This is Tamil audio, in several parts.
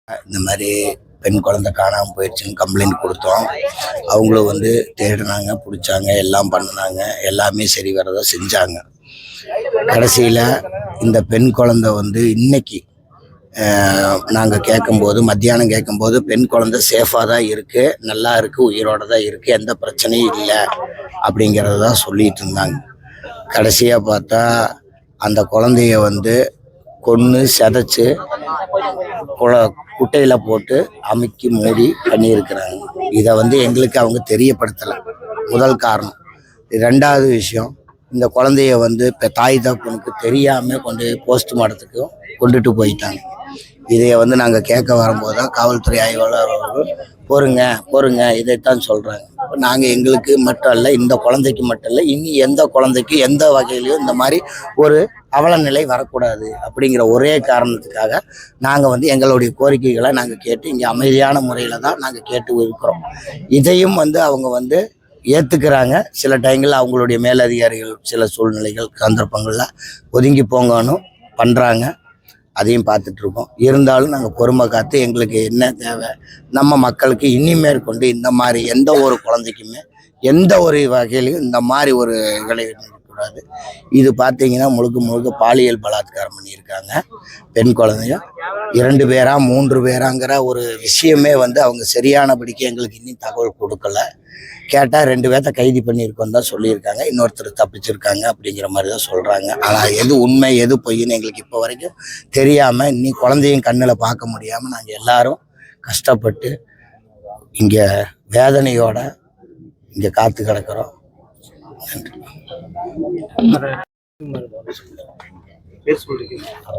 இந்த மாதிரி பெண் குழந்தை காணாமல் போயிடுச்சுன்னு கம்ப்ளைண்ட் கொடுத்தோம். அவங்களும் வந்து தேடினாங்க, பிடிச்சாங்க, எல்லாம் பண்ணினாங்க, எல்லாமே சரி வரதை செஞ்சாங்க. கடைசியில் இந்த பெண் குழந்தை வந்து இன்னைக்கு நாங்கள் கேட்கும்போது, மத்தியானம் கேட்கும்போது பெண் குழந்தை சேஃபாக தான் இருக்குது, நல்லா இருக்குது, உயிரோடு தான் இருக்குது, எந்த பிரச்சனையும் இல்லை அப்படிங்கிறத தான் சொல்லிகிட்டு இருந்தாங்க. கடைசியாக பார்த்தா அந்த குழந்தைய வந்து கொன்று சிதைச்சு குட்டையில் போட்டு அமுக்கி மூடி பண்ணியிருக்கிறாங்க. இதை வந்து எங்களுக்கு அவங்க தெரியப்படுத்தலை, முதல் காரணம். ரெண்டாவது விஷயம், இந்த குழந்தைய வந்து இப்போ தாய் தகப்பனுக்கு தெரியாமல் கொண்டு போஸ்ட்மார்ட்டத்துக்கும் கொண்டுட்டு போயிட்டாங்க. இதை வந்து நாங்கள் கேட்க வரும்போது தான் காவல்துறை ஆய்வாளர் அவர்கள் பொறுங்க இதைத்தான் சொல்கிறாங்க. நாங்கள் எங்களுக்கு மட்டும் இல்லை, இந்த குழந்தைக்கு மட்டும் இல்லை, இனி எந்த குழந்தைக்கு எந்த வகையிலையும் இந்த மாதிரி ஒரு அவல நிலை வரக்கூடாது அப்படிங்கிற ஒரே காரணத்துக்காக நாங்கள் வந்து எங்களுடைய கோரிக்கைகளை நாங்கள் கேட்டு இங்கே அமைதியான முறையில் தான் நாங்கள் கேட்டு இருக்கிறோம். இதையும் வந்து அவங்க வந்து ஏற்றுக்கிறாங்க. சில டைங்களில் அவங்களுடைய மேலதிகாரிகள் சில சூழ்நிலைகள் சந்தர்ப்பங்களில் ஒதுங்கி போங்கன்னு பண்ணுறாங்க. அதையும் பார்த்துட்ருக்கோம். இருந்தாலும் நாங்கள் பொறுமை காத்து எங்களுக்கு என்ன தேவை, நம்ம மக்களுக்கு இனிமேற்கொண்டு இந்த மாதிரி எந்த ஒரு குழந்தைக்குமே எந்த ஒரு வகையிலையும் இந்த மாதிரி ஒரு விளைவிடக்கூடாது. இது பார்த்தீங்கன்னா முழுக்க பாலியல் பலாத்காரம் பண்ணியிருக்காங்க. பெண் குழந்தையும் 2 பேரா 3 பேராங்கிற ஒரு விஷயமே வந்து அவங்க சரியானபடிக்கு எங்களுக்கு இன்னும் தகவல் கொடுக்கல. கேட்டால் 2 பேர்த்த கைது பண்ணியிருக்கோன்னு தான் சொல்லியிருக்காங்க, இன்னொருத்தர் தப்பிச்சிருக்காங்க அப்படிங்கிற மாதிரி தான் சொல்கிறாங்க. ஆனால் எது உண்மை எது பொய்ன்னு எங்களுக்கு இப்போ வரைக்கும் தெரியாமல், இன்னி குழந்தையும் கண்ணில் பார்க்க முடியாமல் நாங்கள் எல்லாரும் கஷ்டப்பட்டு இங்கே வேதனையோட இங்கே காத்து கிடக்கிறோம்.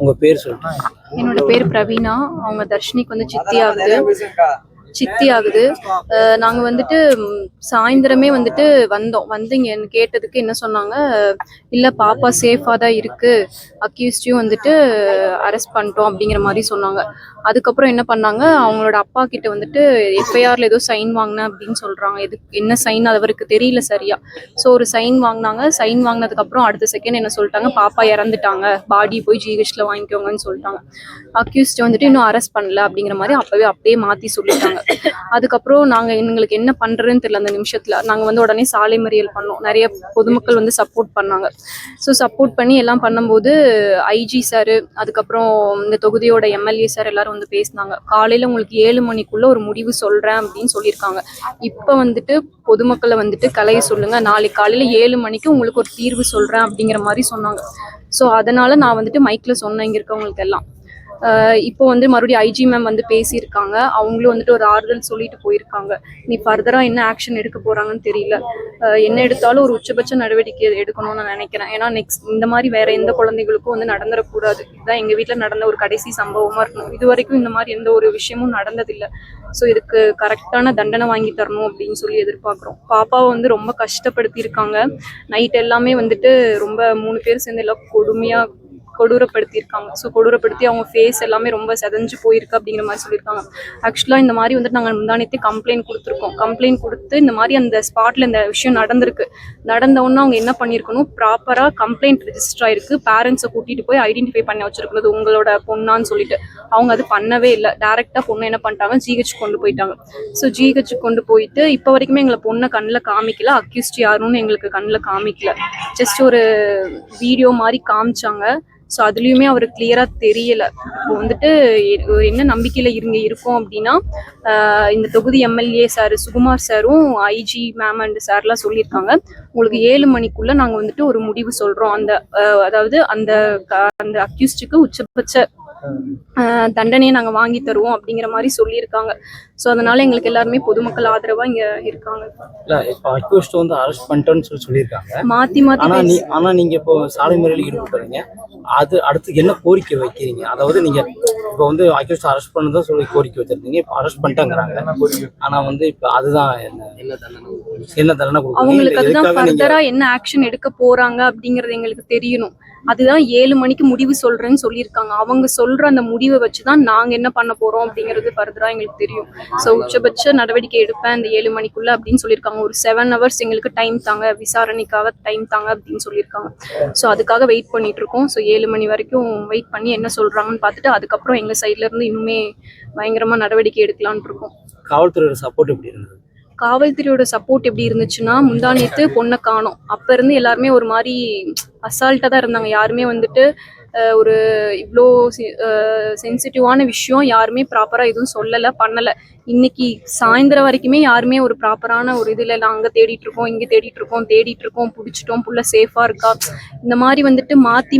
உங்க பேர் சொல்லுங்க. என்னோட பேர் பிரவீனா. அவங்க தர்ஷினிக்கு வந்து சித்தி ஆகுது. நாங்கள் வந்துட்டு சாயந்தரமே வந்துட்டு வந்து இங்கே கேட்டதுக்கு என்ன சொன்னாங்க, இல்லை பாப்பா சேஃபாக தான் இருக்குது, அக்யூஸ்டையும் வந்துட்டு அரெஸ்ட் பண்ணிட்டோம் அப்படிங்கிற மாதிரி சொன்னாங்க. அதுக்கப்புறம் என்ன பண்ணாங்க, அவங்களோட அப்பா கிட்ட வந்துட்டு எஃப்ஐஆரில் ஏதோ சைன் வாங்கினேன் அப்படின்னு சொல்கிறாங்க. என்ன சைன் அவருக்கு தெரியல சரியா. ஸோ ஒரு சைன் வாங்கினாங்க. சைன் வாங்கினதுக்கப்புறம் அடுத்த செகண்ட் என்ன சொல்லிட்டாங்க, பாப்பா இறந்துட்டாங்க, பாடி போய் ஜிஹெச்ல வாங்கிக்கோங்கன்னு சொல்லிட்டாங்க. அக்யூஸ்டை வந்துட்டு இன்னும் அரெஸ்ட் பண்ணல அப்படிங்கிற மாதிரி அப்படியே மாற்றி சொல்லிட்டாங்க. அதுக்கப்புறம் எங்களுக்கு என்ன பண்றதுன்னு தெரியல. அந்த நிமிஷத்துல நாங்க வந்து உடனே சாலை மறியல் பண்ணோம். நிறைய பொதுமக்கள் வந்து சப்போர்ட் பண்ணாங்க. ஸோ சப்போர்ட் பண்ணி எல்லாம் பண்ணும்போது ஐஜி சார், அதுக்கப்புறம் இந்த தொகுதியோட எம்எல்ஏ சார் எல்லாரும் வந்து பேசினாங்க. காலையில உங்களுக்கு 7 மணிக்குள்ள ஒரு முடிவு சொல்றேன் அப்படின்னு சொல்லியிருக்காங்க. இப்ப வந்துட்டு பொதுமக்களை வந்துட்டு கலைய சொல்லுங்க, நாளைக்கு காலையில 7 மணிக்கு உங்களுக்கு ஒரு தீர்வு சொல்றேன் அப்படிங்கிற மாதிரி சொன்னாங்க. ஸோ அதனால நான் வந்துட்டு மைக்ல சொன்னேன் இங்க இருக்கவங்களுக்கு எல்லாம். இப்போ வந்து மறுபடியும் ஐஜி மேம் வந்து பேசியிருக்காங்க. அவங்களும் வந்துட்டு ஒரு ஆறுதல் சொல்லிட்டு போயிருக்காங்க. நீ ஃபர்தரா என்ன ஆக்ஷன் எடுக்க போறாங்கன்னு தெரியல. என்ன எடுத்தாலும் ஒரு உச்சபட்ச நடவடிக்கை எடுக்கணும்னு நான் நினைக்கிறேன். ஏன்னா நெக்ஸ்ட் இந்த மாதிரி வேற எந்த குழந்தைகளுக்கும் வந்து நடந்துடக்கூடாது. இதுதான் எங்க வீட்டில் நடந்த ஒரு கடைசி சம்பவமா இருக்கணும். இது வரைக்கும் இந்த மாதிரி எந்த ஒரு விஷயமும் நடந்ததில்லை. ஸோ இதுக்கு கரெக்டான தண்டனை வாங்கி தரணும் அப்படின்னு சொல்லி எதிர்பார்க்குறோம். பாப்பாவை வந்து ரொம்ப கஷ்டப்படுத்தி இருக்காங்க. நைட் எல்லாமே வந்துட்டு ரொம்ப 3 பேர் சேர்ந்து எல்லாம் கொடூரப்படுத்தியிருக்காங்க. ஸோ கொடூரப்படுத்தி அவங்க ஃபேஸ் எல்லாமே ரொம்ப செதஞ்சு போயிருக்கு அப்படிங்கிற மாதிரி சொல்லியிருக்காங்க. ஆக்சுவலாக இந்த மாதிரி வந்துட்டு நாங்கள் முந்தானத்தே கம்ப்ளைண்ட் கொடுத்துருக்கோம். கம்ப்ளைண்ட் கொடுத்து இந்த மாதிரி அந்த ஸ்பாட்டில் இந்த விஷயம் நடந்திருக்கு. நடந்தவுடனே அவங்க என்ன பண்ணியிருக்கணும், ப்ராப்பராக கம்ப்ளைண்ட் ரெஜிஸ்டர் ஆயிருக்கு, பேரண்ட்ஸை கூட்டிகிட்டு போய் ஐடென்டிஃபை பண்ண வச்சிருக்கிறது உங்களோட பொண்ணான்னு சொல்லிட்டு. அவங்க அது பண்ணவே இல்லை. டேரெக்டாக பொண்ணை என்ன பண்ணிட்டாங்க, ஜிஹெச் கொண்டு போயிட்டாங்க. ஸோ ஜிஹெச் கொண்டு போயிட்டு இப்போ வரைக்குமே எங்களை பொண்ணை கண்ணில் காமிக்கல, அக்யூஸ்ட் யாருன்னு எங்களுக்கு கண்ணில் காமிக்கல. ஜஸ்ட் ஒரு வீடியோ மாதிரி காமிச்சாங்க. ஸோ அதுலேயுமே அவர் கிளியராக தெரியல. இப்போ வந்துட்டு என்ன நம்பிக்கையில் இருக்கோம் அப்படின்னா, இந்த தொகுதி எம்எல்ஏ சார் சுகுமார் சாரும் ஐஜி மேம் அண்ட் சார்லாம் சொல்லியிருக்காங்க, உங்களுக்கு 7 மணிக்குள்ள நாங்கள் வந்துட்டு ஒரு முடிவு சொல்கிறோம். அதாவது அந்த அக்யூஸ்டுக்கு உச்சபட்ச தண்டனையை நாங்கள் வாங்கி தருவோம் அப்படிங்கிற மாதிரி சொல்லியிருக்காங்க. ஸோ அதனால எங்களுக்கு எல்லாருமே பொதுமக்கள் ஆதரவா இங்க இருக்காங்க. வந்து அரெஸ்ட் பண்ணிட்டோன்னு சொல்லியிருக்காங்க. மாத்தி ஆனா நீங்க இப்போ சாலை மறியலில் ஈடுபட்டுறீங்க, அது அடுத்து என்ன கோரிக்கை வைக்கிறீங்க? அதாவது நீங்க இப்போ வந்து அக்யூஸ்ட் அரெஸ்ட் பண்ணதான் சொல்லி கோரிக்கை வச்சிருந்தீங்க, இப்போ அரெஸ்ட் பண்ணிட்டாங்கிறாங்க. ஆனா வந்து இப்போ அதுதான் என்ன தண்டனை அவங்களுக்கு அதுதான் ஃபர்தரா என்ன ஆக்ஷன் எடுக்க போறாங்க அப்படிங்கறது எங்களுக்கு தெரியணும். அதுதான் 7 மணிக்கு முடிவு சொல்றேன்னு சொல்லியிருக்காங்க. அவங்க சொல்ற அந்த முடிவை வச்சுதான் நாங்க என்ன பண்ண போறோம் அப்படிங்கிறது ஃபர்தரா எங்களுக்கு தெரியும். ஸோ உச்சபட்ச நடவடிக்கை எடுப்பேன் இந்த 7 மணிக்குள்ள அப்படின்னு சொல்லியிருக்காங்க. ஒரு 7 hours எங்களுக்கு டைம் தாங்க, விசாரணைக்காக டைம் தாங்க அப்படின்னு சொல்லியிருக்காங்க. ஸோ அதுக்காக வெயிட் பண்ணிட்டு இருக்கோம். ஸோ 7 மணி வரைக்கும் வெயிட் பண்ணி என்ன சொல்றாங்கன்னு பார்த்துட்டு அதுக்கப்புறம் எங்க சைட்ல இருந்து இன்னுமே பயங்கரமா நடவடிக்கை எடுக்கலாம்னு இருக்கோம். காவல்துறையோட சப்போர்ட் எப்படி இருந்தது? காவல்துறையோட சப்போர்ட் எப்படி இருந்துச்சுன்னா, முந்தா நேத்து பொண்ணை காணோம். அப்ப இருந்து எல்லாருமே ஒரு மாதிரி அசால்ட்டா தான் இருந்தாங்க. யாருமே வந்துட்டு ஒரு இவ்வளோ சென்சிட்டிவான விஷயம் யாருமே ப்ராப்பரா எதுவும் சொல்லலை பண்ணலை. இன்னைக்கு சாயந்தரம் வரைக்குமே யாருமே ஒரு ப்ராப்பரான ஒரு இதில் அங்கே தேடிட்டு இருக்கோம், இங்கே தேடிட்டு இருக்கோம், பிடிச்சிட்டோம், புள்ள சேஃபா இருக்கா, இந்த மாதிரி வந்துட்டு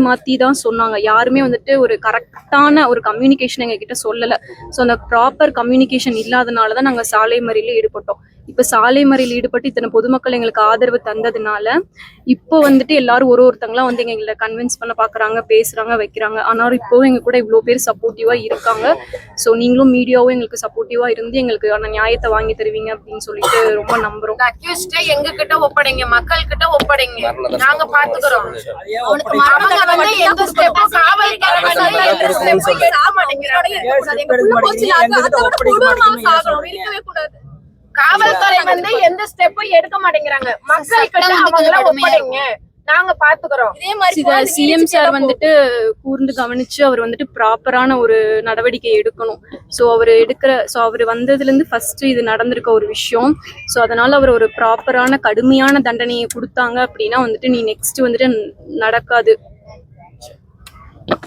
மாற்றி தான் சொன்னாங்க. யாருமே வந்துட்டு ஒரு கரெக்டான ஒரு கம்யூனிகேஷன் எங்ககிட்ட சொல்லலை. ஸோ அந்த ப்ராப்பர் கம்யூனிகேஷன் இல்லாதனால தான் நாங்கள் சாலை மறியலில் ஈடுபட்டோம். இப்போ சாலை மறியல் ஈடுபட்டு இத்தனை பொதுமக்கள் எங்களுக்கு ஆதரவு தந்ததுனால இப்போ வந்துட்டு எல்லாரும் ஒருத்தங்களாம் வந்து எங்களை கன்வின்ஸ் பண்ண பார்க்குறாங்க, பேசுகிறாங்க, வைக்கிறாங்க. ஆனாலும் இப்போவும் எங்க கூட இவ்வளோ பேர் சப்போர்ட்டிவாக இருக்காங்க. ஸோ நீங்களும் மீடியாவும் எங்களுக்கு சப்போர்ட்டிவாக இருந்து எங்களுக்கு ஆன நியாயத்தை வாங்கி தருவீங்க அப்படின்னு சொல்லிட்டு ரொம்ப நம்புறோம். அக்யூஸ்டே எங்க கிட்ட ஒப்படைங்க, மக்கள் கிட்ட ஒப்படைங்க, நாங்க பாத்துக்கிறோம். எந்த ஸ்டெப்பும் காவல்துறை வந்து எந்த ஸ்டெப்பும் எடுக்க மாட்டேங்கிறாங்க. மக்கள் கிட்ட அவங்கள ஒப்படைங்க, நாங்க பாத்துக்கிறோம். சிஎம் சார் வந்துட்டு கூர்ந்து கவனிச்சு அவர் வந்துட்டு ப்ராப்பரான ஒரு நடவடிக்கை எடுக்கணும். ஸோ அவர் வந்ததுல இருந்து ஃபர்ஸ்ட் இது நடந்திருக்க ஒரு விஷயம். ஸோ அதனால அவர் ஒரு ப்ராப்பரான கடுமையான தண்டனையை கொடுத்தாங்க அப்படின்னா வந்துட்டு நீ நெக்ஸ்ட் வந்துட்டு நடக்காது.